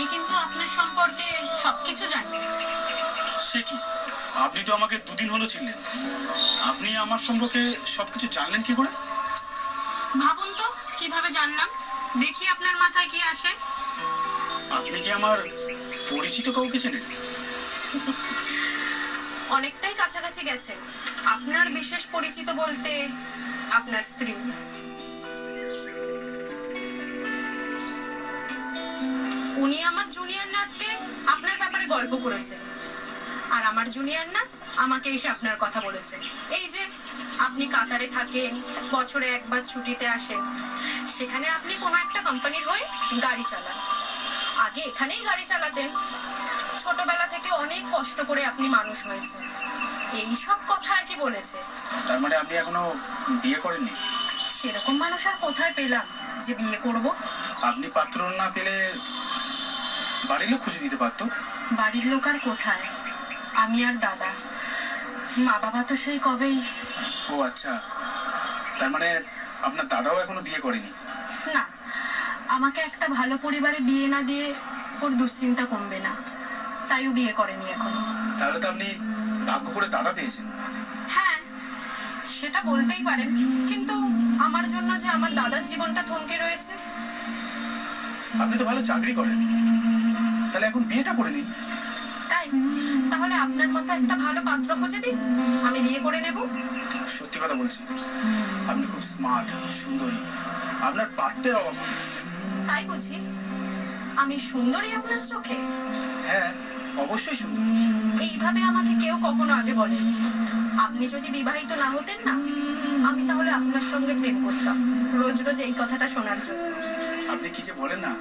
আমি কিন্তু আপনার সম্পর্কে সবকিছু জানি। সে কি, আপনি তো আমাকে দুদিন হলো চিনলেন, আপনি আমার সম্পর্কে সবকিছু জানলেন কি করে? ভাবুন তো কিভাবে জানলাম, দেখি আপনার মাথায় কি আসে। আপনি কি আমার পরিচিত কাউকে চেনেন? অনেকটাই কাছাকাছি গেছেন। আপনার বিশেষ পরিচিত বলতে আপনার স্ত্রী। উনি আমার জুনিয়র নার্সকে আপনার ব্যাপারে গল্প করেছেন, আর আমার জুনিয়র নার্স আমাকে এসে আপনার কথা বলেছে। এই যে আপনি কাতারে থাকেন, বছরে একবার ছুটিতে আসেন, সেখানে আপনি কোনো একটা কোম্পানির হয়ে গাড়ি চালান। আগে এখানেই গাড়ি চালাতেন, ছোটবেলা থেকে অনেক কষ্ট করে আপনি মানুষ হয়েছেন, এই সব কথা আর কি বলেছে। তার মানে আপনি এখনো বিয়ে করেননি? সেরকম মানুষ আর কোথায় পেলাম যে বিয়ে করব? আপনি পাত্র না পেলে বাড়ির লোক খুঁজে দিতে পারতো। বাড়ির লোক আর কোথায়, আমি আর দাদা, মা বাবা তো সেই কবেই। ও আচ্ছা, তার মানে আপনার দাদাও এখনো বিয়ে করেনি? না, আমাকে একটা ভালো পরিবারে বিয়ে না দিয়ে ওর দুশ্চিন্তা কমবে না, তাই ও বিয়ে করেনি এখনো। তাহলে তো আপনি ভাগ্য করে দাদা পেয়েছেন। হ্যাঁ, সেটা বলতেই পারেন, কিন্তু আমার জন্য যে আমার দাদার জীবনটা থমকে রয়েছে। আপনি তো ভালো চাকরি করেন, তাহলে এখন বিয়েটা করে নিন। তাই তাহলে আপনার মতো একটা ভালো পাত্র খুঁজে দিন, আমি বিয়ে করে নেব। সত্যি কথা বলছি, আপনি খুব স্মার্ট, সুন্দরী, আপনার পাত্রের অভাব নেই। তাই বুঝি? আমি সুন্দরী আপনার চোখে? হ্যাঁ, অবশ্যই সুন্দর। এইভাবে আমাকে কেউ কখনো আগে বলেনি। আপনি যদি বিবাহিত না হতেন না, আমি তাহলে আপনার সঙ্গে প্রেম করতাম, রোজ রোজ এই কথাটা শোনার জন্য। আপনি কি যে বলেন না,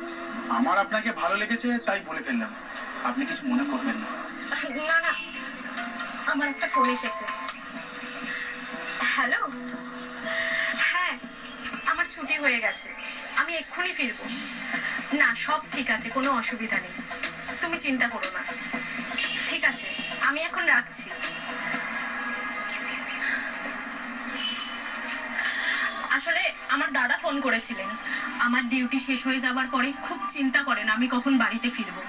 আমার আপনাকে ভালো লেগেছে তাই বলে ফেললাম, আপনি কিছু মনে করবেন না। না না, আমার একটা ফোন এসেছে। হ্যালো। হ্যাঁ, আমার ছুটি হয়ে গেছে, আমি এক্ষুনি ফিরবো। না, সব ঠিক আছে, কোনো অসুবিধা নেই, তুমি চিন্তা করো না। ঠিক আছে, আমি এখন রাখছি। আসলে আমার দাদা ফোন করেছিলেন, আমার ডিউটি শেষ হয়ে যাবার পরে খুব চিন্তা করেন আমি কখন বাড়িতে ফিরবো।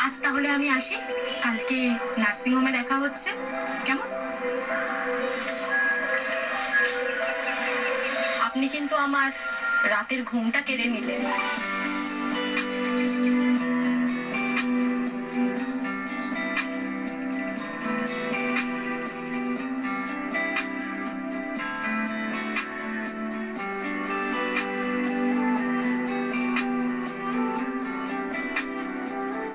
আজ তাহলে আমি আসি, কালকে নার্সিং হোমে দেখা হচ্ছে, কেমন? আপনি কিন্তু আমার রাতের ঘুমটা কেড়ে নিলেন।